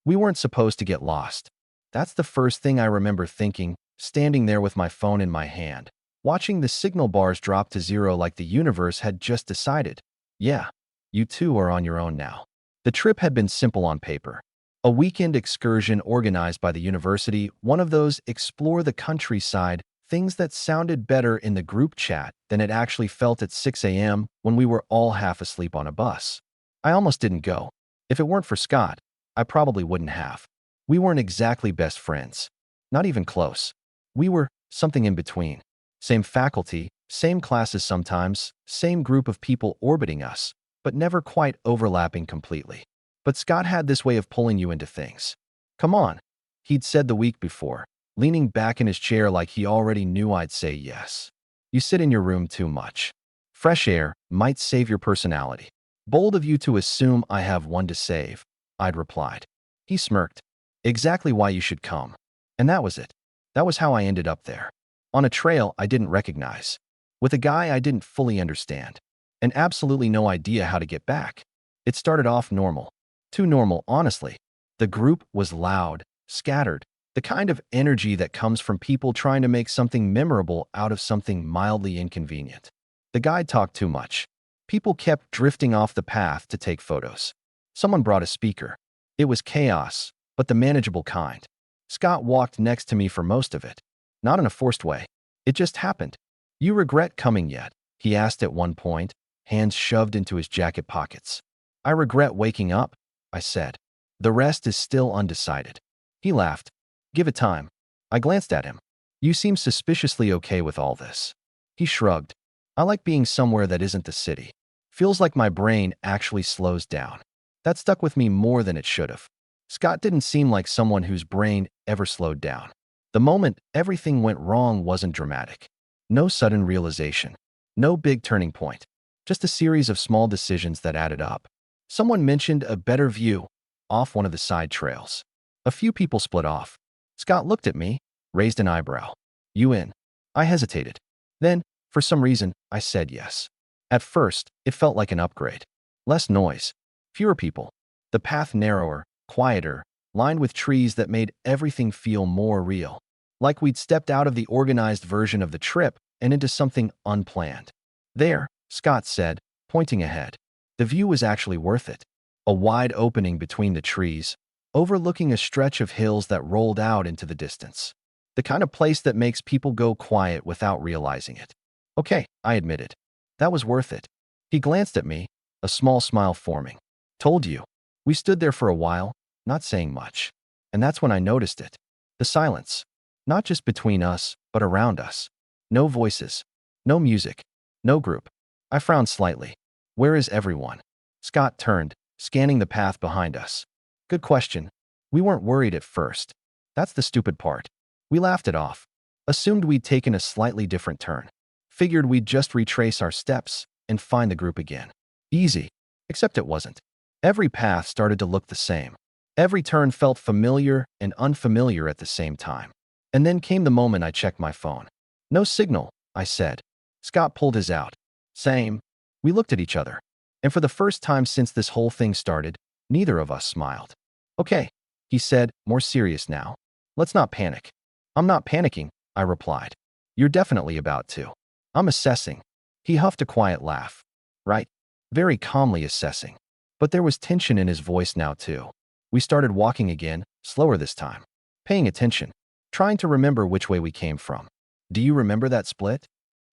We weren't supposed to get lost. That's the first thing I remember thinking, standing there with my phone in my hand, watching the signal bars drop to zero like the universe had just decided, yeah, you two are on your own now. The trip had been simple on paper. A weekend excursion organized by the university, one of those explore the countryside things that sounded better in the group chat than it actually felt at 6 a.m. when we were all half asleep on a bus. I almost didn't go. If it weren't for Scott, I probably wouldn't have. We weren't exactly best friends. Not even close. We were something in between. Same faculty, same classes sometimes, same group of people orbiting us, but never quite overlapping completely. But Scott had this way of pulling you into things. Come on, he'd said the week before, leaning back in his chair like he already knew I'd say yes. You sit in your room too much. Fresh air might save your personality. Bold of you to assume I have one to save, I'd replied. He smirked. Exactly why you should come. And that was it. That was how I ended up there. On a trail I didn't recognize. With a guy I didn't fully understand. And absolutely no idea how to get back. It started off normal. Too normal, honestly. The group was loud, scattered, the kind of energy that comes from people trying to make something memorable out of something mildly inconvenient. The guide talked too much. People kept drifting off the path to take photos. Someone brought a speaker. It was chaos, but the manageable kind. Scott walked next to me for most of it. Not in a forced way. It just happened. You regret coming yet? He asked at one point, hands shoved into his jacket pockets. I regret waking up, I said. The rest is still undecided. He laughed. Give it time. I glanced at him. You seem suspiciously okay with all this. He shrugged. I like being somewhere that isn't the city. Feels like my brain actually slows down. That stuck with me more than it should have. Scott didn't seem like someone whose brain ever slowed down. The moment everything went wrong wasn't dramatic. No sudden realization. No big turning point. Just a series of small decisions that added up. Someone mentioned a better view off one of the side trails. A few people split off. Scott looked at me, raised an eyebrow. You in? I hesitated. Then, for some reason, I said yes. At first, it felt like an upgrade. Less noise. Fewer people. The path narrower, quieter, lined with trees that made everything feel more real. Like we'd stepped out of the organized version of the trip and into something unplanned. There, Scott said, pointing ahead. The view was actually worth it. A wide opening between the trees, overlooking a stretch of hills that rolled out into the distance. The kind of place that makes people go quiet without realizing it. Okay, I admitted. That was worth it. He glanced at me, a small smile forming. Told you. We stood there for a while, not saying much. And that's when I noticed it. The silence. Not just between us, but around us. No voices. No music. No group. I frowned slightly. Where is everyone? Scott turned, scanning the path behind us. Good question. We weren't worried at first. That's the stupid part. We laughed it off. Assumed we'd taken a slightly different turn. Figured we'd just retrace our steps and find the group again. Easy. Except it wasn't. Every path started to look the same. Every turn felt familiar and unfamiliar at the same time. And then came the moment I checked my phone. No signal, I said. Scott pulled his out. Same. We looked at each other. And for the first time since this whole thing started, neither of us smiled. Okay, he said, more serious now. Let's not panic. I'm not panicking, I replied. You're definitely about to. I'm assessing. He huffed a quiet laugh. Right. Very calmly assessing. But there was tension in his voice now too. We started walking again, slower this time. Paying attention. Trying to remember which way we came from. Do you remember that split?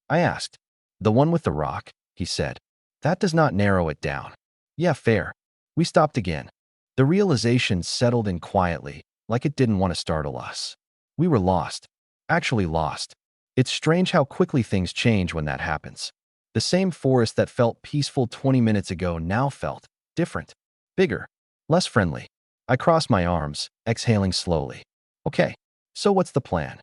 I asked. The one with the rock, he said. That does not narrow it down. Yeah, fair. We stopped again. The realization settled in quietly, like it didn't want to startle us. We were lost. Actually lost. It's strange how quickly things change when that happens. The same forest that felt peaceful 20 minutes ago now felt different. Bigger. Less friendly. I crossed my arms, exhaling slowly. Okay, so what's the plan?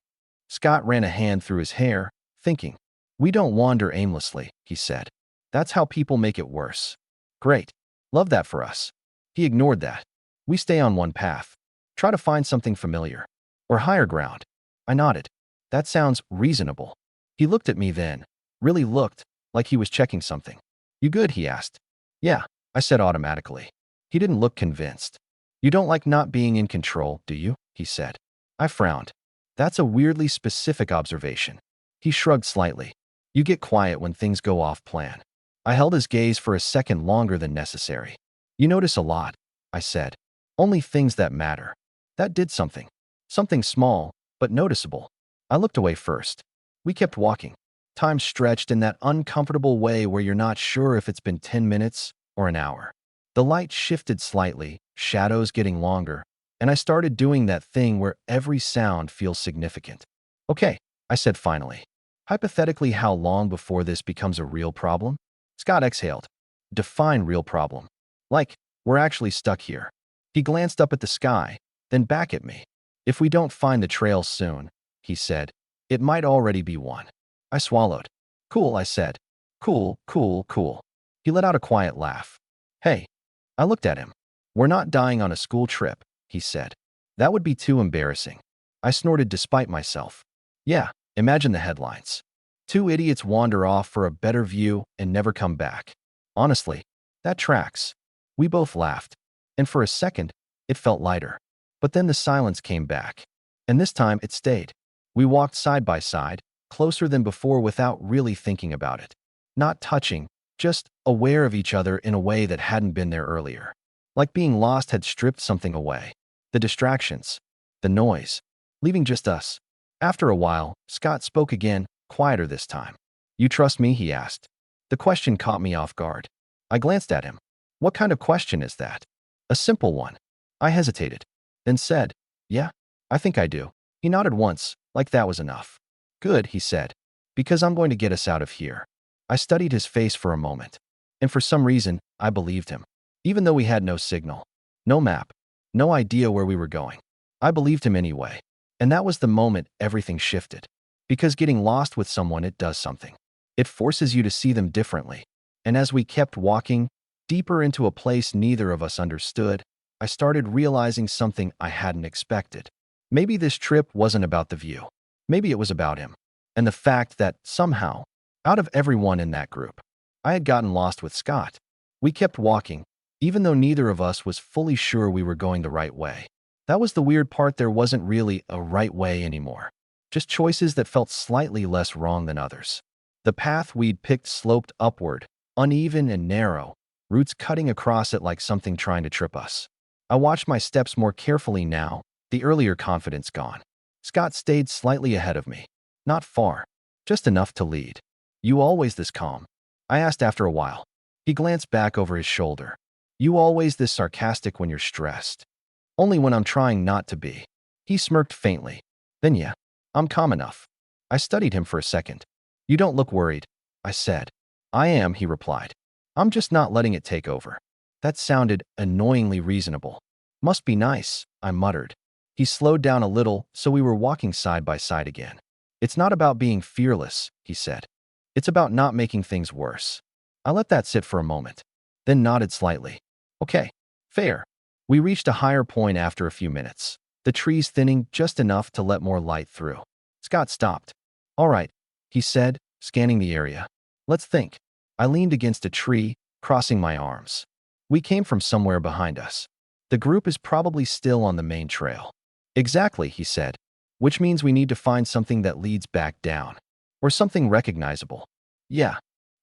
Scott ran a hand through his hair, thinking. We don't wander aimlessly, he said. That's how people make it worse. Great. Love that for us. He ignored that. We stay on one path. Try to find something familiar. Or higher ground. I nodded. That sounds reasonable. He looked at me then. Really looked, like he was checking something. You good? He asked. Yeah, I said automatically. He didn't look convinced. You don't like not being in control, do you? He said. I frowned. That's a weirdly specific observation. He shrugged slightly. You get quiet when things go off plan. I held his gaze for a second longer than necessary. You notice a lot, I said. Only things that matter. That did something. Something small, but noticeable. I looked away first. We kept walking. Time stretched in that uncomfortable way where you're not sure if it's been 10 minutes or an hour. The light shifted slightly, shadows getting longer, and I started doing that thing where every sound feels significant. Okay, I said finally. Hypothetically, how long before this becomes a real problem? Scott exhaled. Define real problem. Like, we're actually stuck here. He glanced up at the sky, then back at me. If we don't find the trail soon, he said, it might already be one. I swallowed. Cool, I said. Cool, cool, cool. He let out a quiet laugh. Hey. I looked at him. We're not dying on a school trip, he said. That would be too embarrassing. I snorted despite myself. Yeah, imagine the headlines. Two idiots wander off for a better view and never come back. Honestly, that tracks. We both laughed. And for a second, it felt lighter. But then the silence came back. And this time it stayed. We walked side by side, closer than before without really thinking about it. Not touching, just aware of each other in a way that hadn't been there earlier. Like being lost had stripped something away. The distractions, the noise, leaving just us. After a while, Scott spoke again, quieter this time. You trust me? He asked. The question caught me off guard. I glanced at him. What kind of question is that? A simple one. I hesitated, then said, yeah, I think I do. He nodded once, like that was enough. Good, he said, because I'm going to get us out of here. I studied his face for a moment, and for some reason, I believed him. Even though we had no signal, no map, no idea where we were going. I believed him anyway. And that was the moment everything shifted. Because getting lost with someone, it does something. It forces you to see them differently. And as we kept walking, deeper into a place neither of us understood, I started realizing something I hadn't expected. Maybe this trip wasn't about the view. Maybe it was about him. And the fact that, somehow, out of everyone in that group, I had gotten lost with Scott. We kept walking, even though neither of us was fully sure we were going the right way. That was the weird part. There wasn't really a right way anymore. Just choices that felt slightly less wrong than others. The path we'd picked sloped upward, uneven and narrow, roots cutting across it like something trying to trip us. I watched my steps more carefully now, the earlier confidence gone. Scott stayed slightly ahead of me. Not far, just enough to lead. You always this calm? I asked after a while. He glanced back over his shoulder. You always this sarcastic when you're stressed? Only when I'm trying not to be. He smirked faintly. Then yeah, I'm calm enough. I studied him for a second. You don't look worried, I said. I am, he replied. I'm just not letting it take over. That sounded annoyingly reasonable. Must be nice, I muttered. He slowed down a little, so we were walking side by side again. It's not about being fearless, he said. It's about not making things worse. I let that sit for a moment, then nodded slightly. Okay, fair. We reached a higher point after a few minutes, the trees thinning just enough to let more light through. Scott stopped. All right, he said, scanning the area. Let's think. I leaned against a tree, crossing my arms. We came from somewhere behind us. The group is probably still on the main trail. Exactly, he said, which means we need to find something that leads back down, or something recognizable. Yeah.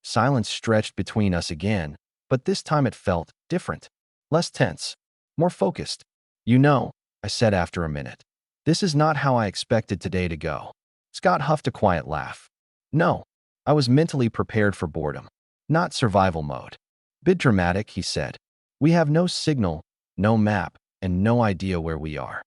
Silence stretched between us again, but this time it felt different, less tense, more focused. You know, I said after a minute, this is not how I expected today to go. Scott huffed a quiet laugh. No, I was mentally prepared for boredom, not survival mode. Bit dramatic, he said. We have no signal, no map, and no idea where we are.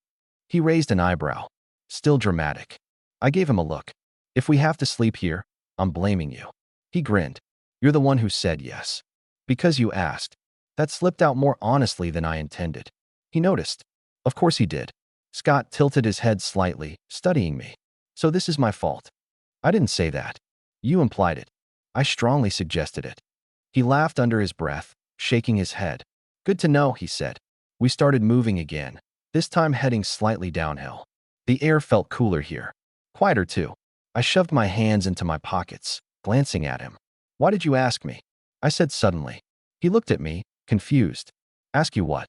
He raised an eyebrow. Still dramatic. I gave him a look. If we have to sleep here, I'm blaming you. He grinned. You're the one who said yes. Because you asked. That slipped out more honestly than I intended. He noticed. Of course he did. Scott tilted his head slightly, studying me. So this is my fault. I didn't say that. You implied it. I strongly suggested it. He laughed under his breath, shaking his head. Good to know, he said. We started moving again, this time heading slightly downhill. The air felt cooler here. Quieter too. I shoved my hands into my pockets, glancing at him. Why did you ask me? I said suddenly. He looked at me, confused. Ask you what?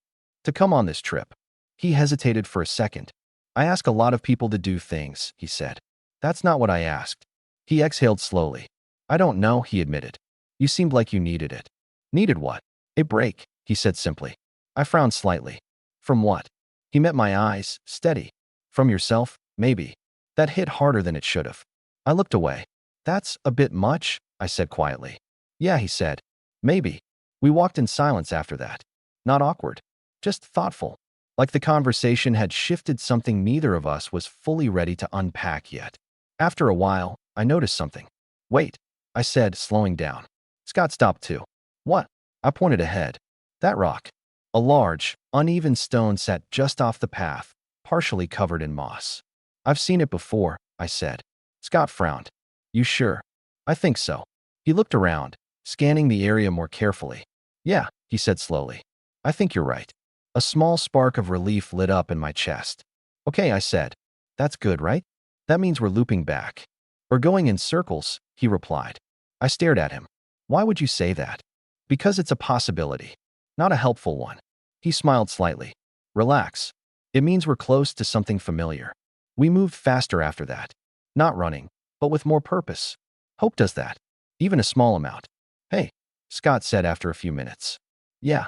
to come on this trip. He hesitated for a second. I ask a lot of people to do things, he said. That's not what I asked. He exhaled slowly. I don't know, he admitted. You seemed like you needed it. Needed what? A break, he said simply. I frowned slightly. From what? He met my eyes, steady. From yourself, maybe. That hit harder than it should have. I looked away. That's a bit much, I said quietly. Yeah, he said. Maybe. We walked in silence after that. Not awkward. Just thoughtful. Like the conversation had shifted something neither of us was fully ready to unpack yet. After a while, I noticed something. Wait, I said, slowing down. Scott stopped too. What? I pointed ahead. That rock. A large, uneven stone sat just off the path, partially covered in moss. I've seen it before, I said. Scott frowned. You sure? I think so. He looked around, scanning the area more carefully. Yeah, he said slowly. I think you're right. A small spark of relief lit up in my chest. Okay, I said. That's good, right? That means we're looping back. We're going in circles, he replied. I stared at him. Why would you say that? Because it's a possibility, not a helpful one. He smiled slightly. Relax. It means we're close to something familiar. We moved faster after that. Not running, but with more purpose. Hope does that. Even a small amount. Hey, Scott said after a few minutes. Yeah.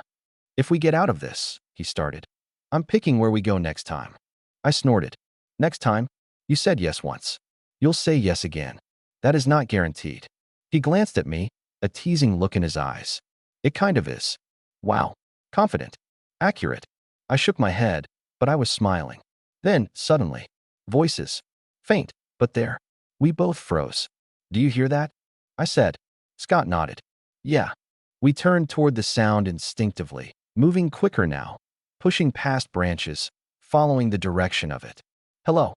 If we get out of this, he started. I'm picking where we go next time. I snorted. Next time? You said yes once. You'll say yes again. That is not guaranteed. He glanced at me, a teasing look in his eyes. It kind of is. Wow. Confident. Accurate. I shook my head, but I was smiling. Then, suddenly, voices. Faint, but there. We both froze. Do you hear that? I said. Scott nodded. Yeah. We turned toward the sound instinctively, moving quicker now, pushing past branches, following the direction of it. Hello.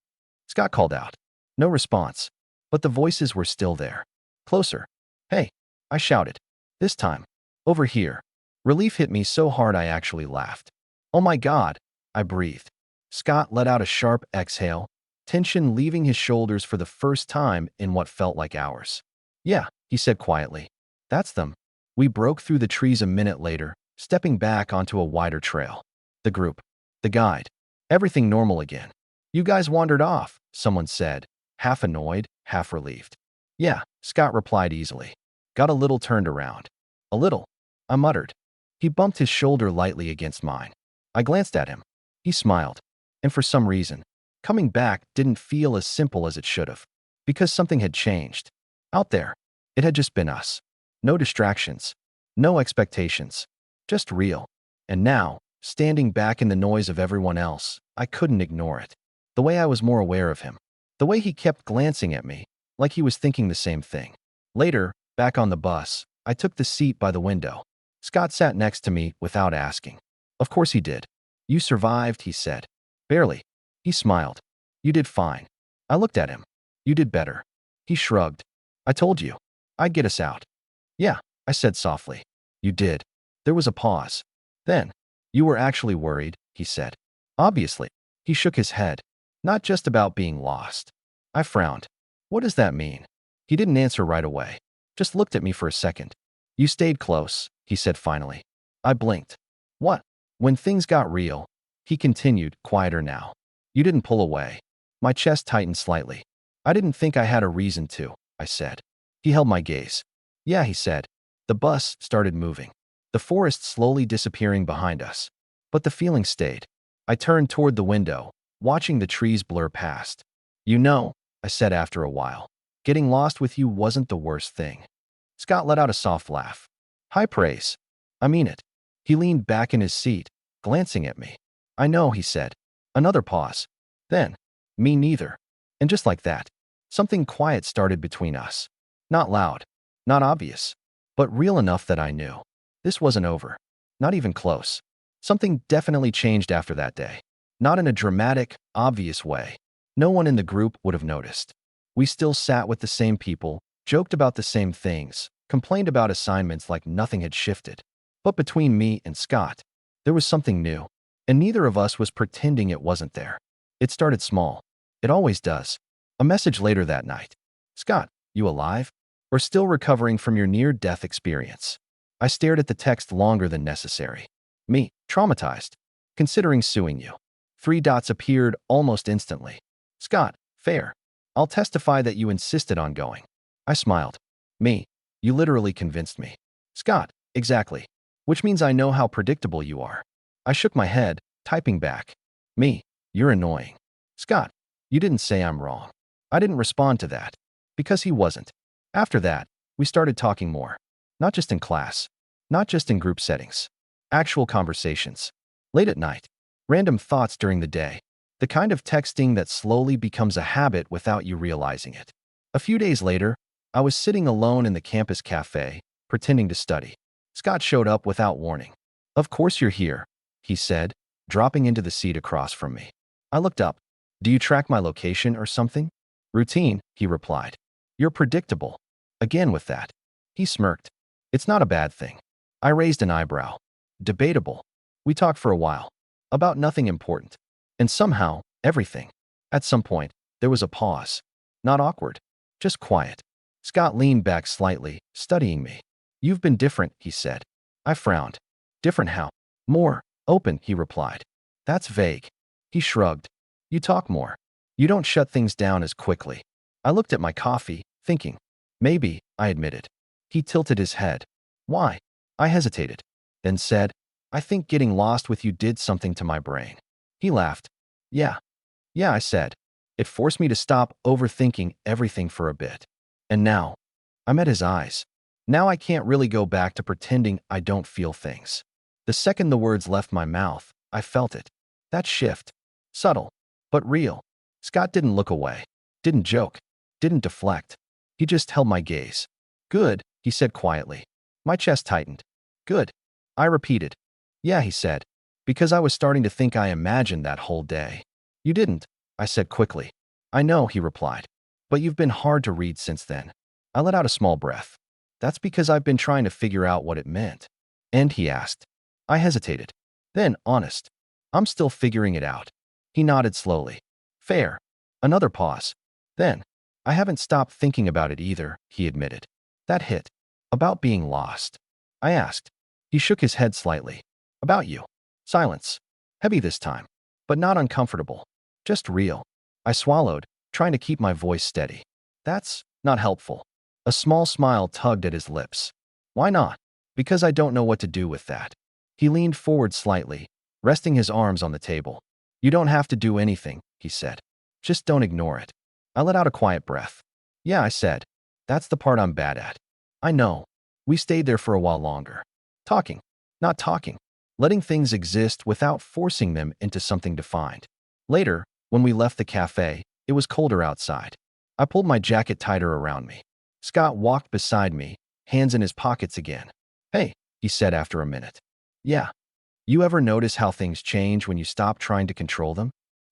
Scott called out. No response, but the voices were still there. Closer. Hey, I shouted. This time. Over here. Relief hit me so hard I actually laughed. Oh my God, I breathed. Scott let out a sharp exhale, tension leaving his shoulders for the first time in what felt like hours. Yeah, he said quietly. That's them. We broke through the trees a minute later, stepping back onto a wider trail. The group. The guide. Everything normal again. You guys wandered off, someone said, half annoyed, half relieved. Yeah, Scott replied easily. Got a little turned around. A little. I muttered. He bumped his shoulder lightly against mine. I glanced at him. He smiled. And for some reason, coming back didn't feel as simple as it should have. Because something had changed. Out there, it had just been us. No distractions. No expectations. Just real. And now, standing back in the noise of everyone else, I couldn't ignore it. The way I was more aware of him. The way he kept glancing at me, like he was thinking the same thing. Later, back on the bus, I took the seat by the window. Scott sat next to me without asking. Of course he did. You survived, he said. Barely. He smiled. You did fine. I looked at him. You did better. He shrugged. I told you. I'd get us out. Yeah, I said softly. You did. There was a pause. Then, you were actually worried, he said. Obviously. He shook his head. Not just about being lost. I frowned. What does that mean? He didn't answer right away. Just looked at me for a second. You stayed close, he said finally. I blinked. What? When things got real, he continued, quieter now. You didn't pull away. My chest tightened slightly. I didn't think I had a reason to, I said. He held my gaze. Yeah, he said. The bus started moving. The forest slowly disappearing behind us. But the feeling stayed. I turned toward the window, watching the trees blur past. You know, I said after a while, getting lost with you wasn't the worst thing. Scott let out a soft laugh. High praise. I mean it. He leaned back in his seat, glancing at me. I know, he said. Another pause. Then, me neither. And just like that, something quiet started between us. Not loud, not obvious, but real enough that I knew. This wasn't over. Not even close. Something definitely changed after that day. Not in a dramatic, obvious way. No one in the group would have noticed. We still sat with the same people, joked about the same things, complained about assignments like nothing had shifted. But between me and Scott, there was something new, and neither of us was pretending it wasn't there. It started small. It always does. A message later that night. Scott, you alive? Or still recovering from your near-death experience? I stared at the text longer than necessary. Me, traumatized. considering suing you. 3 dots appeared almost instantly. Scott, fair. I'll testify that you insisted on going. I smiled. Me. You literally convinced me. Scott, exactly. Which means I know how predictable you are. I shook my head, typing back. Me. You're annoying. Scott, you didn't say I'm wrong. I didn't respond to that. Because he wasn't. After that, we started talking more. Not just in class. Not just in group settings. Actual conversations. Late at night. Random thoughts during the day. The kind of texting that slowly becomes a habit without you realizing it. A few days later, I was sitting alone in the campus cafe, pretending to study. Scott showed up without warning. Of course you're here, he said, dropping into the seat across from me. I looked up. Do you track my location or something? Routine, he replied. You're predictable. Again with that. He smirked. It's not a bad thing. I raised an eyebrow. Debatable. We talked for a while. About nothing important. And somehow, everything. At some point, there was a pause. Not awkward. Just quiet. Scott leaned back slightly, studying me. You've been different, he said. I frowned. Different how? More open, he replied. That's vague. He shrugged. You talk more. You don't shut things down as quickly. I looked at my coffee, thinking. Maybe, I admitted. He tilted his head. Why? I hesitated. Then said, I think getting lost with you did something to my brain. He laughed. Yeah. Yeah, I said. It forced me to stop overthinking everything for a bit. And now, I met his eyes. Now I can't really go back to pretending I don't feel things. The second the words left my mouth, I felt it. That shift. Subtle, but real. Scott didn't look away. Didn't joke. Didn't deflect. He just held my gaze. Good, he said quietly. My chest tightened. Good. I repeated. Yeah, he said. Because I was starting to think I imagined that whole day. You didn't, I said quickly. I know, he replied. But you've been hard to read since then. I let out a small breath. That's because I've been trying to figure out what it meant. And he asked. I hesitated. Then, honest. I'm still figuring it out. He nodded slowly. Fair. Another pause. Then, I haven't stopped thinking about it either, he admitted. That hit. About being lost. I asked. He shook his head slightly. About you. Silence. Heavy this time. But not uncomfortable. Just real. I swallowed, trying to keep my voice steady. That's not helpful. A small smile tugged at his lips. Why not? Because I don't know what to do with that. He leaned forward slightly, resting his arms on the table. You don't have to do anything, he said. Just don't ignore it. I let out a quiet breath. Yeah, I said. That's the part I'm bad at. I know. We stayed there for a while longer. Talking. Not talking. Letting things exist without forcing them into something defined. Later, when we left the cafe, it was colder outside. I pulled my jacket tighter around me. Scott walked beside me, hands in his pockets again. Hey, he said after a minute. Yeah. You ever notice how things change when you stop trying to control them?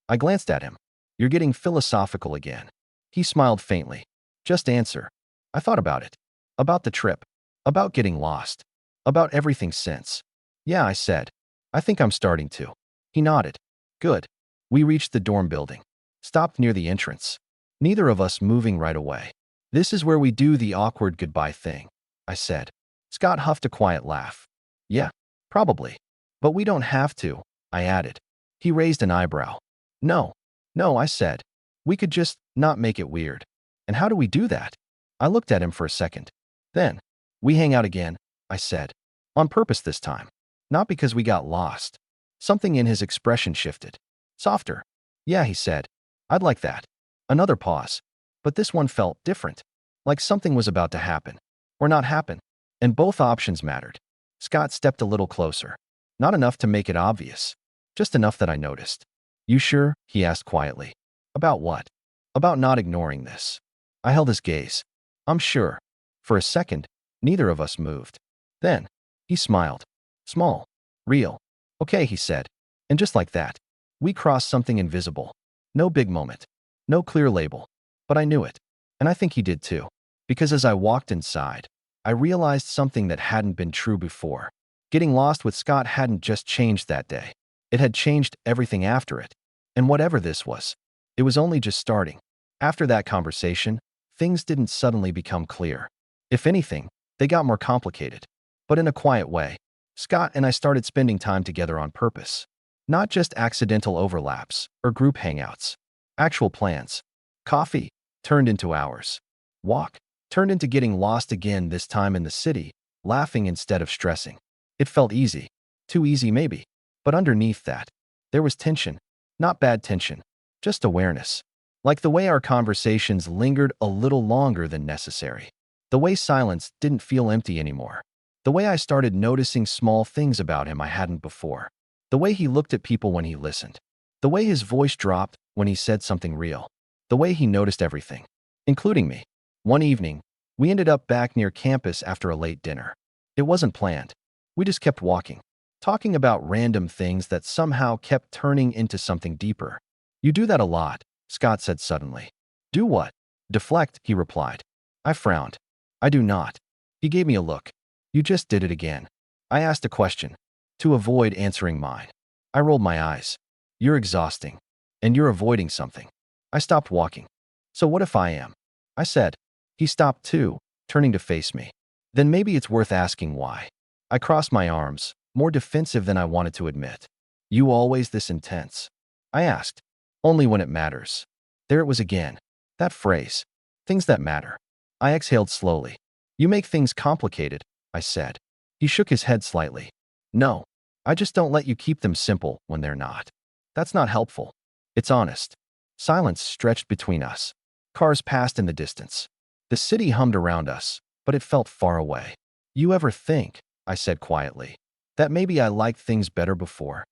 I glanced at him. You're getting philosophical again. He smiled faintly. Just answer. I thought about it. About the trip. About getting lost. About everything since. Yeah, I said. I think I'm starting to. He nodded. Good. We reached the dorm building. Stopped near the entrance. Neither of us moving right away. This is where we do the awkward goodbye thing, I said. Scott huffed a quiet laugh. Yeah, probably. But we don't have to, I added. He raised an eyebrow. No, I said. We could just not make it weird. And how do we do that? I looked at him for a second. Then, we hang out again, I said. On purpose this time. Not because we got lost. Something in his expression shifted. Softer. Yeah, he said. I'd like that. Another pause. But this one felt different. Like something was about to happen. Or not happen. And both options mattered. Scott stepped a little closer. Not enough to make it obvious. Just enough that I noticed. You sure? He asked quietly. About what? About not ignoring this. I held his gaze. I'm sure. For a second, neither of us moved. Then, he smiled. Small. Real. Okay, he said. And just like that, we crossed something invisible. No big moment. No clear label. But I knew it. And I think he did too. Because as I walked inside, I realized something that hadn't been true before. Getting lost with Scott hadn't just changed that day. It had changed everything after it. And whatever this was, it was only just starting. After that conversation, things didn't suddenly become clear. If anything, they got more complicated. But in a quiet way. Scott and I started spending time together on purpose. Not just accidental overlaps or group hangouts. Actual plans. Coffee turned into hours. Walk turned into getting lost again, this time in the city, laughing instead of stressing. It felt easy. Too easy maybe. But underneath that, there was tension. Not bad tension, just awareness. Like the way our conversations lingered a little longer than necessary. The way silence didn't feel empty anymore. The way I started noticing small things about him I hadn't before. The way he looked at people when he listened. The way his voice dropped when he said something real. The way he noticed everything, including me. One evening, we ended up back near campus after a late dinner. It wasn't planned. We just kept walking, talking about random things that somehow kept turning into something deeper. You do that a lot, Scott said suddenly. Do what? Deflect, he replied. I frowned. I do not. He gave me a look. You just did it again. I asked a question, to avoid answering mine. I rolled my eyes. You're exhausting. And you're avoiding something. I stopped walking. So what if I am? I said. He stopped too, turning to face me. Then maybe it's worth asking why. I crossed my arms, more defensive than I wanted to admit. You always this intense? I asked. Only when it matters. There it was again. That phrase. Things that matter. I exhaled slowly. You make things complicated, I said. He shook his head slightly. No, I just don't let you keep them simple when they're not. That's not helpful. It's honest. Silence stretched between us. Cars passed in the distance. The city hummed around us, but it felt far away. You ever think, I said quietly, that maybe I liked things better before?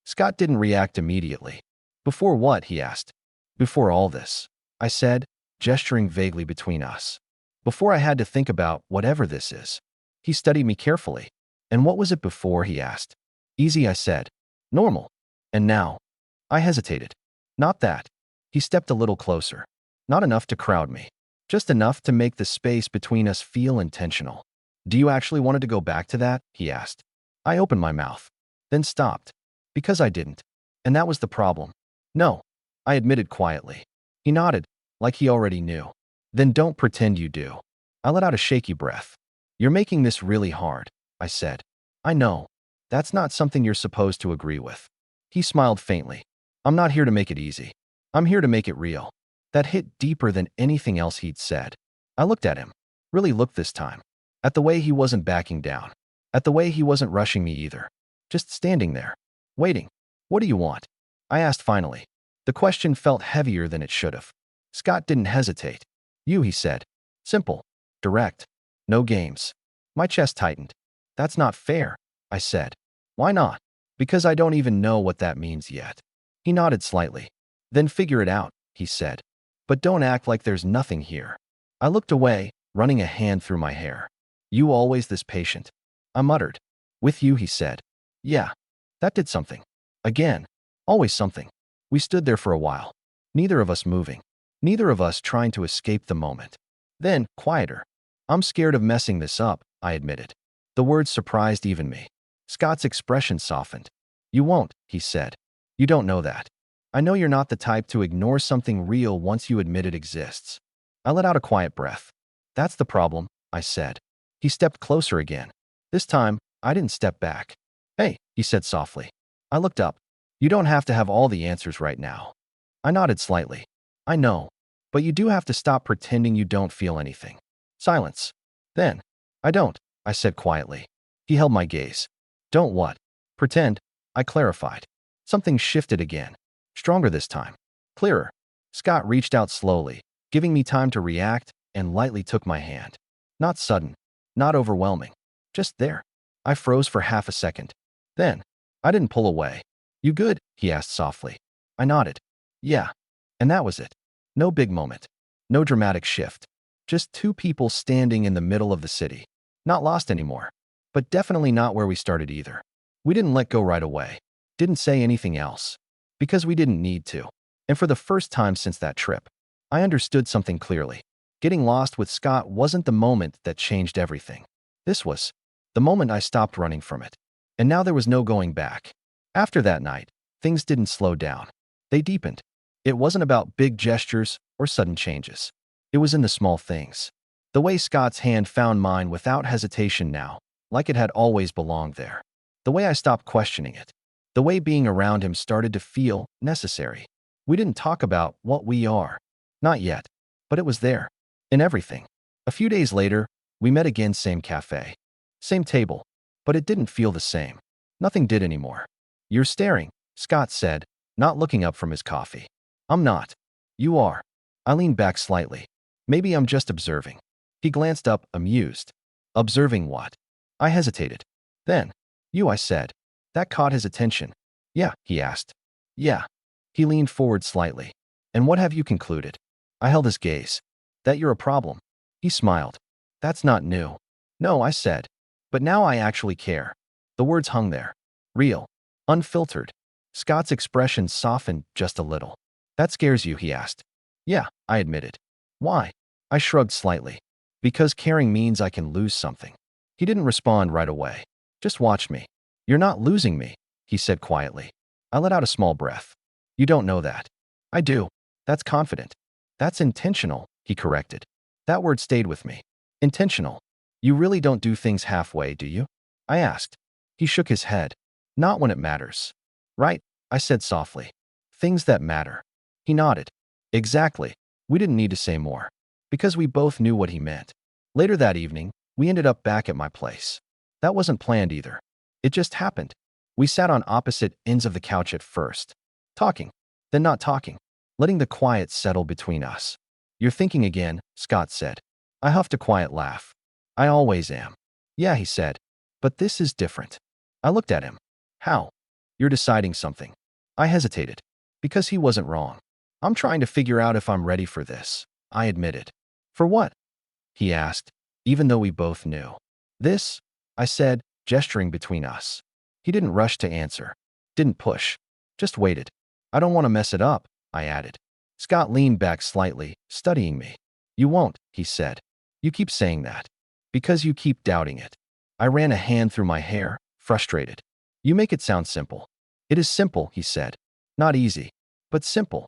Scott didn't react immediately. Before what? He asked. Before all this, I said, gesturing vaguely between us. Before I had to think about whatever this is. He studied me carefully. And what was it before? He asked. Easy, I said. Normal. And now? I hesitated. Not that. He stepped a little closer. Not enough to crowd me. Just enough to make the space between us feel intentional. Do you actually want to go back to that? He asked. I opened my mouth, then stopped. Because I didn't. And that was the problem. No, I admitted quietly. He nodded, like he already knew. Then don't pretend you do. I let out a shaky breath. You're making this really hard, I said. I know. That's not something you're supposed to agree with. He smiled faintly. I'm not here to make it easy. I'm here to make it real. That hit deeper than anything else he'd said. I looked at him. Really looked this time. At the way he wasn't backing down. At the way he wasn't rushing me either. Just standing there. Waiting. What do you want? I asked finally. The question felt heavier than it should have. Scott didn't hesitate. You, he said. Simple. Direct. No games. My chest tightened. That's not fair, I said. Why not? Because I don't even know what that means yet. He nodded slightly. Then figure it out, he said. But don't act like there's nothing here. I looked away, running a hand through my hair. You always this patient? I muttered. With you, he said. Yeah. That did something. Again. Always something. We stood there for a while. Neither of us moving. Neither of us trying to escape the moment. Then, quieter. I'm scared of messing this up, I admitted. The words surprised even me. Scott's expression softened. You won't, he said. You don't know that. I know you're not the type to ignore something real once you admit it exists. I let out a quiet breath. That's the problem, I said. He stepped closer again. This time, I didn't step back. Hey, he said softly. I looked up. You don't have to have all the answers right now. I nodded slightly. I know. But you do have to stop pretending you don't feel anything. Silence. Then, I don't, I said quietly. He held my gaze. Don't what? Pretend, I clarified. Something shifted again. Stronger this time. Clearer. Scott reached out slowly, giving me time to react, and lightly took my hand. Not sudden. Not overwhelming. Just there. I froze for half a second. Then, I didn't pull away. You good? He asked softly. I nodded. Yeah. And that was it. No big moment. No dramatic shift. Just two people standing in the middle of the city. Not lost anymore. But definitely not where we started either. We didn't let go right away. Didn't say anything else. Because we didn't need to. And for the first time since that trip, I understood something clearly. Getting lost with Scott wasn't the moment that changed everything. This was the moment I stopped running from it. And now there was no going back. After that night, things didn't slow down. They deepened. It wasn't about big gestures or sudden changes. It was in the small things. The way Scott's hand found mine without hesitation now, like it had always belonged there. The way I stopped questioning it. The The way being around him started to feel necessary. We didn't talk about what we are. Not yet. But it was there. In everything. A few days later, we met again, same cafe. Same table. But it didn't feel the same. Nothing did anymore. You're staring, Scott said, not looking up from his coffee. I'm not. You are. I leaned back slightly. Maybe I'm just observing. He glanced up, amused. Observing what? I hesitated. Then, you, I said. That caught his attention. Yeah, he asked. Yeah. He leaned forward slightly. And what have you concluded? I held his gaze. That you're a problem. He smiled. That's not new. No, I said. But now I actually care. The words hung there. Real. Unfiltered. Scott's expression softened just a little. That scares you, he asked. Yeah, I admitted. Why? I shrugged slightly. Because caring means I can lose something. He didn't respond right away. Just watch me. You're not losing me, he said quietly. I let out a small breath. You don't know that. I do. That's confident. That's intentional, he corrected. That word stayed with me. Intentional. You really don't do things halfway, do you? I asked. He shook his head. Not when it matters. Right, I said softly. Things that matter. He nodded. Exactly. We didn't need to say more. Because we both knew what he meant. Later that evening, we ended up back at my place. That wasn't planned either. It just happened. We sat on opposite ends of the couch at first. Talking. Then not talking. Letting the quiet settle between us. You're thinking again, Scott said. I huffed a quiet laugh. I always am. Yeah, he said. But this is different. I looked at him. How? You're deciding something. I hesitated. Because he wasn't wrong. I'm trying to figure out if I'm ready for this. I admitted. For what? He asked, even though we both knew. This, I said, gesturing between us. He didn't rush to answer. Didn't push. Just waited. I don't want to mess it up, I added. Scott leaned back slightly, studying me. You won't, he said. You keep saying that. Because you keep doubting it. I ran a hand through my hair, frustrated. You make it sound simple. It is simple, he said. Not easy, but simple.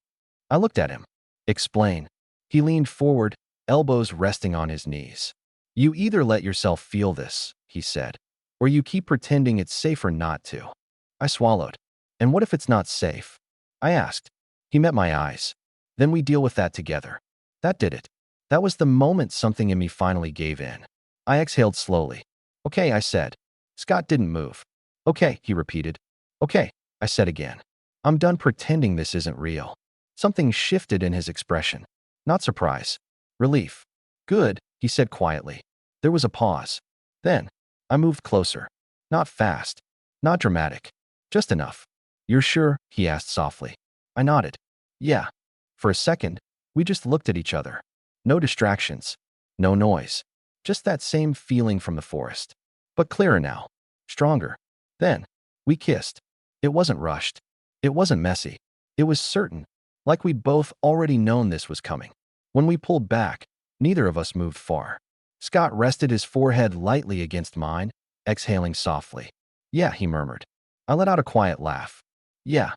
I looked at him. Explain. He leaned forward, elbows resting on his knees. You either let yourself feel this, he said, or you keep pretending it's safer not to. I swallowed. And what if it's not safe? I asked. He met my eyes. Then we deal with that together. That did it. That was the moment something in me finally gave in. I exhaled slowly. Okay, I said. Scott didn't move. Okay, he repeated. Okay, I said again. I'm done pretending this isn't real. Something shifted in his expression. Not surprise. Relief. Good, he said quietly. There was a pause. Then, I moved closer. Not fast. Not dramatic. Just enough. You're sure? He asked softly. I nodded. Yeah. For a second, we just looked at each other. No distractions. No noise. Just that same feeling from the forest. But clearer now. Stronger. Then, we kissed. It wasn't rushed. It wasn't messy. It was certain, like we'd both already known this was coming. When we pulled back, neither of us moved far. Scott rested his forehead lightly against mine, exhaling softly. Yeah, he murmured. I let out a quiet laugh. Yeah.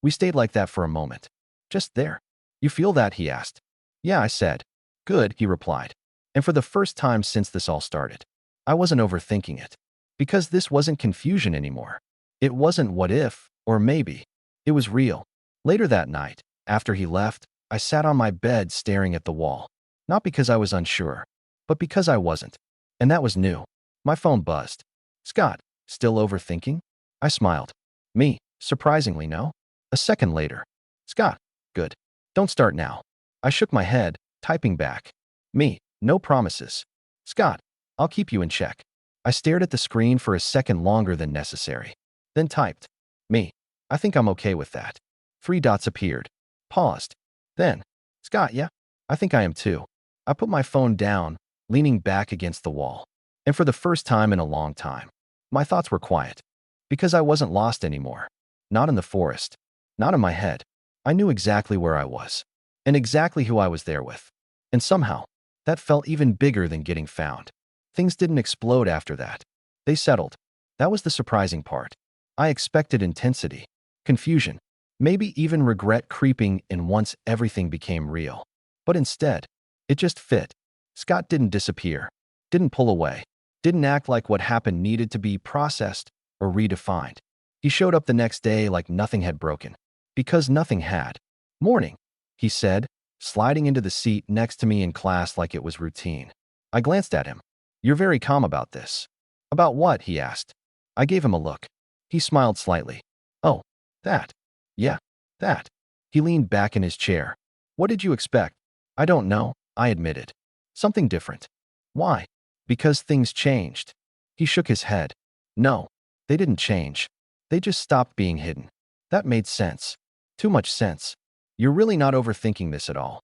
We stayed like that for a moment. Just there. You feel that? He asked. Yeah, I said. Good, he replied. And for the first time since this all started, I wasn't overthinking it. Because this wasn't confusion anymore. It wasn't what if, or maybe. It was real. Later that night, after he left, I sat on my bed staring at the wall. Not because I was unsure, but because I wasn't. And that was new. My phone buzzed. Scott, still overthinking? I smiled. Me, surprisingly, no. A second later. Scott, good. Don't start now. I shook my head, typing back. Me, no promises. Scott, I'll keep you in check. I stared at the screen for a second longer than necessary. Then typed. Me, I think I'm okay with that. 3 dots appeared. Paused. Then, Scott, yeah? I think I am too. I put my phone down, leaning back against the wall. And for the first time in a long time, my thoughts were quiet. Because I wasn't lost anymore. Not in the forest. Not in my head. I knew exactly where I was. And exactly who I was there with. And somehow, that felt even bigger than getting found. Things didn't explode after that. They settled. That was the surprising part. I expected intensity, confusion, maybe even regret creeping in once everything became real. But instead, it just fit. Scott didn't disappear, didn't pull away, didn't act like what happened needed to be processed or redefined. He showed up the next day like nothing had broken. Because nothing had. Morning, he said, sliding into the seat next to me in class like it was routine. I glanced at him. You're very calm about this. About what? He asked. I gave him a look. He smiled slightly. Oh, that. Yeah, that. He leaned back in his chair. What did you expect? I don't know, I admitted. Something different. Why? Because things changed. He shook his head. No, they didn't change. They just stopped being hidden. That made sense. Too much sense. You're really not overthinking this at all.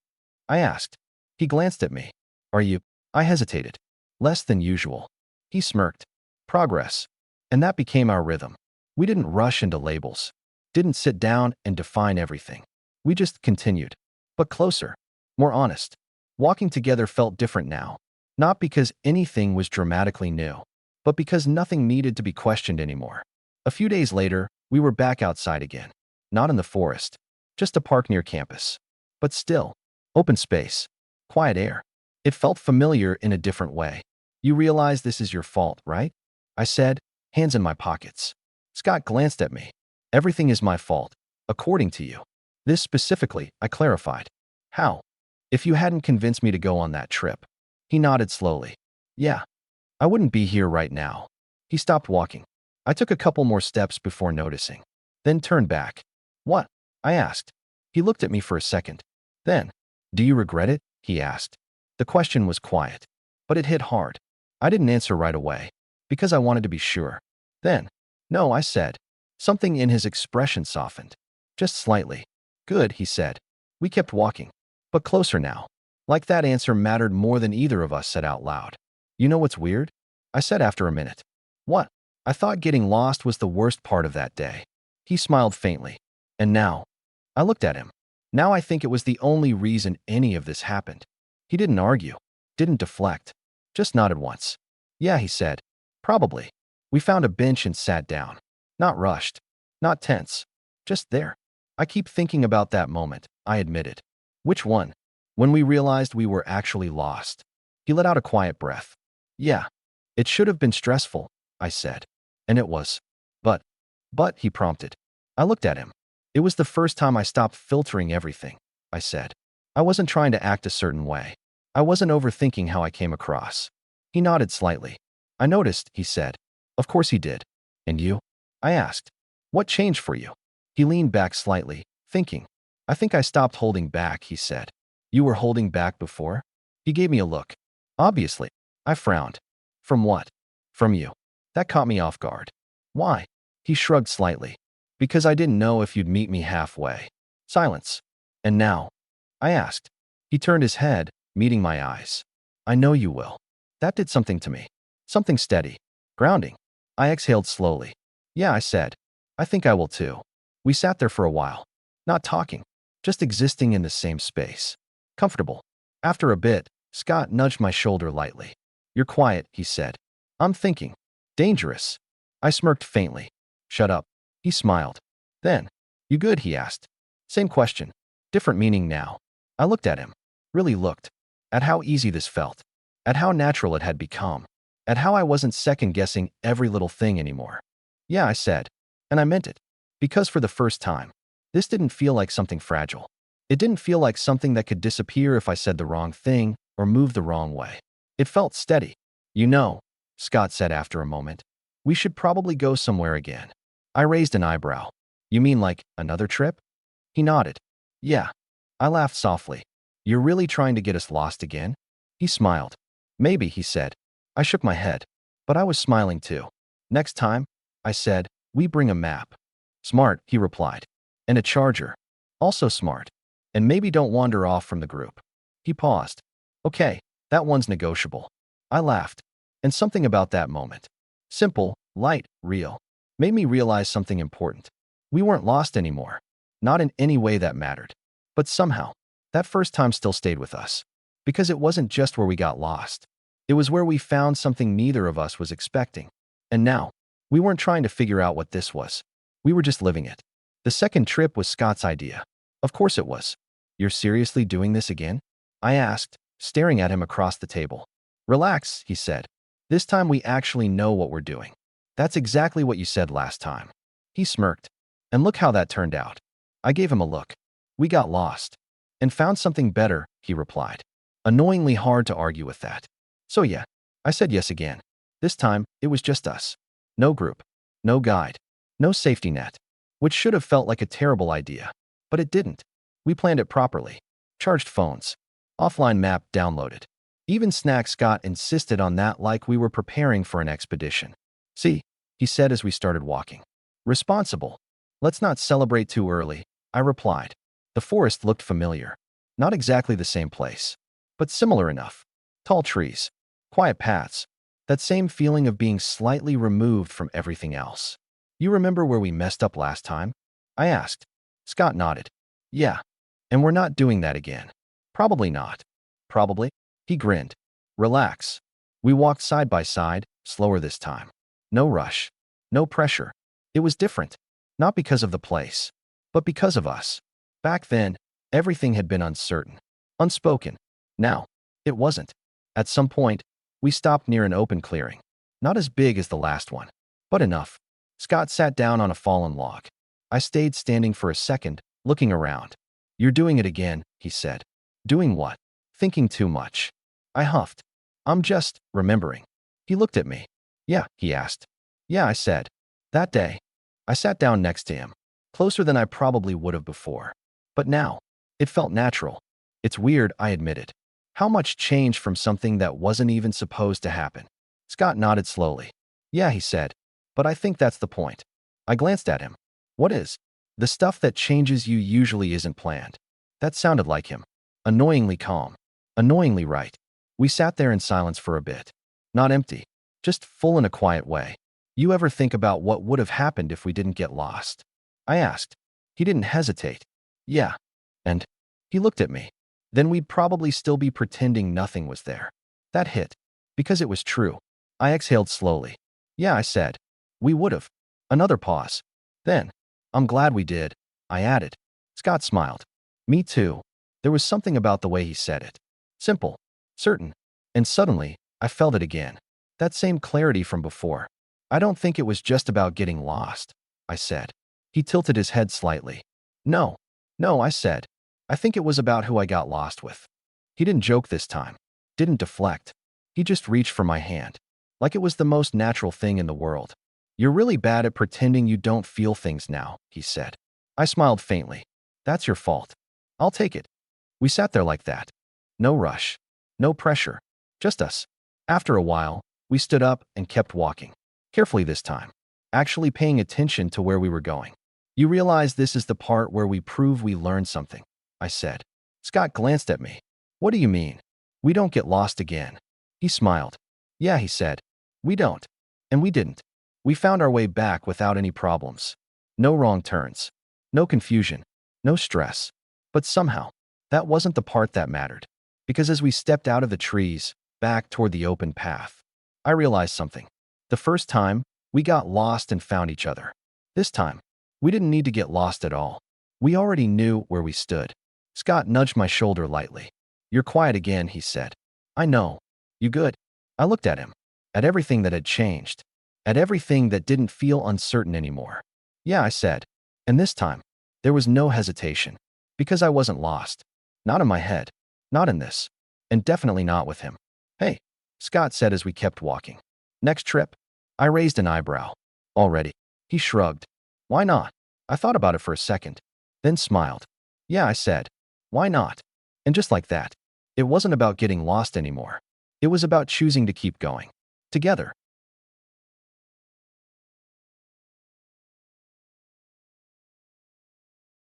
I asked. He glanced at me. Are you? I hesitated. Less than usual. He smirked. Progress. And that became our rhythm. We didn't rush into labels. Didn't sit down and define everything. We just continued. But closer. More honest. Walking together felt different now. Not because anything was dramatically new, but because nothing needed to be questioned anymore. A few days later, we were back outside again. Not in the forest. Just a park near campus. But still. Open space. Quiet air. It felt familiar in a different way. You realize this is your fault, right? I said, hands in my pockets. Scott glanced at me. Everything is my fault, according to you. This specifically, I clarified. How? If you hadn't convinced me to go on that trip. He nodded slowly. Yeah. I wouldn't be here right now. He stopped walking. I took a couple more steps before noticing. Then turned back. What? I asked. He looked at me for a second. Then, do you regret it? He asked. The question was quiet, but it hit hard. I didn't answer right away, because I wanted to be sure. Then, no, I said. Something in his expression softened. Just slightly. Good, he said. We kept walking, but closer now. Like that answer mattered more than either of us said out loud. You know what's weird? I said after a minute. What? I thought getting lost was the worst part of that day. He smiled faintly. And now? I looked at him. Now I think it was the only reason any of this happened. He didn't argue. Didn't deflect. Just nodded once. Yeah, he said. Probably. We found a bench and sat down. Not rushed. Not tense. Just there. I keep thinking about that moment, I admitted. Which one? When we realized we were actually lost. He let out a quiet breath. Yeah. It should have been stressful, I said. And it was. But, he prompted. I looked at him. It was the first time I stopped filtering everything, I said. I wasn't trying to act a certain way. I wasn't overthinking how I came across. He nodded slightly. I noticed, he said. Of course he did. And you? I asked. What changed for you? He leaned back slightly, thinking. I think I stopped holding back, he said. You were holding back before? He gave me a look. Obviously. I frowned. From what? From you. That caught me off guard. Why? He shrugged slightly. Because I didn't know if you'd meet me halfway. Silence. And now? I asked. He turned his head, meeting my eyes. I know you will. That did something to me. Something steady. Grounding. I exhaled slowly. Yeah, I said. I think I will too. We sat there for a while. Not talking. Just existing in the same space. Comfortable. After a bit, Scott nudged my shoulder lightly. You're quiet, he said. I'm thinking. Dangerous. I smirked faintly. Shut up. He smiled. Then, you good, he asked. Same question. Different meaning now. I looked at him. Really looked. At how easy this felt. At how natural it had become. At how I wasn't second-guessing every little thing anymore. Yeah, I said. And I meant it. Because for the first time, this didn't feel like something fragile. It didn't feel like something that could disappear if I said the wrong thing or moved the wrong way. It felt steady. You know, Scott said after a moment, we should probably go somewhere again. I raised an eyebrow. You mean like another trip? He nodded. Yeah. I laughed softly. You're really trying to get us lost again? He smiled. Maybe, he said. I shook my head. But I was smiling too. Next time, I said, we bring a map. Smart, he replied. And a charger. Also smart. And maybe don't wander off from the group. He paused. Okay, that one's negotiable. I laughed. And something about that moment. Simple, light, real. Made me realize something important. We weren't lost anymore. Not in any way that mattered. But somehow, that first time still stayed with us. Because it wasn't just where we got lost. It was where we found something neither of us was expecting. And now, we weren't trying to figure out what this was. We were just living it. The second trip was Scott's idea. Of course it was. You're seriously doing this again? I asked, staring at him across the table. Relax, he said. This time we actually know what we're doing. That's exactly what you said last time. He smirked. And look how that turned out. I gave him a look. We got lost. And found something better, he replied. Annoyingly hard to argue with that. So yeah, I said yes again. This time, it was just us. No group. No guide. No safety net. Which should have felt like a terrible idea. But it didn't. We planned it properly. Charged phones. Offline map downloaded. Even Scott insisted on that like we were preparing for an expedition. See, he said as we started walking. Responsible. Let's not celebrate too early, I replied. The forest looked familiar. Not exactly the same place, but similar enough. Tall trees. Quiet paths. That same feeling of being slightly removed from everything else. You remember where we messed up last time? I asked. Scott nodded. Yeah. And we're not doing that again. Probably not. Probably. He grinned. Relax. We walked side by side, slower this time. No rush. No pressure. It was different. Not because of the place, but because of us. Back then, everything had been uncertain. Unspoken. Now, it wasn't. At some point, we stopped near an open clearing. Not as big as the last one, but enough. Scott sat down on a fallen log. I stayed standing for a second, looking around. You're doing it again, he said. Doing what? Thinking too much. I huffed. I'm just remembering. He looked at me. Yeah, he asked. Yeah, I said. That day. I sat down next to him, closer than I probably would have before. But now, it felt natural. It's weird, I admitted. How much changed from something that wasn't even supposed to happen? Scott nodded slowly. Yeah, he said. But I think that's the point. I glanced at him. What is? The stuff that changes you usually isn't planned. That sounded like him. Annoyingly calm. Annoyingly right. We sat there in silence for a bit. Not empty. Just full in a quiet way. You ever think about what would have happened if we didn't get lost? I asked. He didn't hesitate. Yeah. And he looked at me. Then we'd probably still be pretending nothing was there. That hit. Because it was true. I exhaled slowly. Yeah, I said. We would have. Another pause. Then, I'm glad we did, I added. Scott smiled. Me too. There was something about the way he said it. Simple. Certain. And suddenly, I felt it again. That same clarity from before. I don't think it was just about getting lost, I said. He tilted his head slightly. No, I said. I think it was about who I got lost with. He didn't joke this time. Didn't deflect. He just reached for my hand. Like it was the most natural thing in the world. You're really bad at pretending you don't feel things now, he said. I smiled faintly. That's your fault. I'll take it. We sat there like that. No rush. No pressure. Just us. After a while, we stood up and kept walking. Carefully this time. Actually paying attention to where we were going. You realize this is the part where we prove we learned something, I said. Scott glanced at me. What do you mean? We don't get lost again. He smiled. Yeah, he said. We don't. And we didn't. We found our way back without any problems. No wrong turns. No confusion. No stress. But somehow, that wasn't the part that mattered. Because as we stepped out of the trees, back toward the open path, I realized something. The first time, we got lost and found each other. This time, we didn't need to get lost at all. We already knew where we stood. Scott nudged my shoulder lightly. You're quiet again, he said. I know. You good? I looked at him. At everything that had changed. At everything that didn't feel uncertain anymore. Yeah, I said. And this time, there was no hesitation. Because I wasn't lost. Not in my head. Not in this. And definitely not with him. Hey, Scott said as we kept walking. Next trip? I raised an eyebrow. Already. He shrugged. Why not? I thought about it for a second. Then smiled. Yeah, I said. Why not? And just like that. It wasn't about getting lost anymore. It was about choosing to keep going. Together.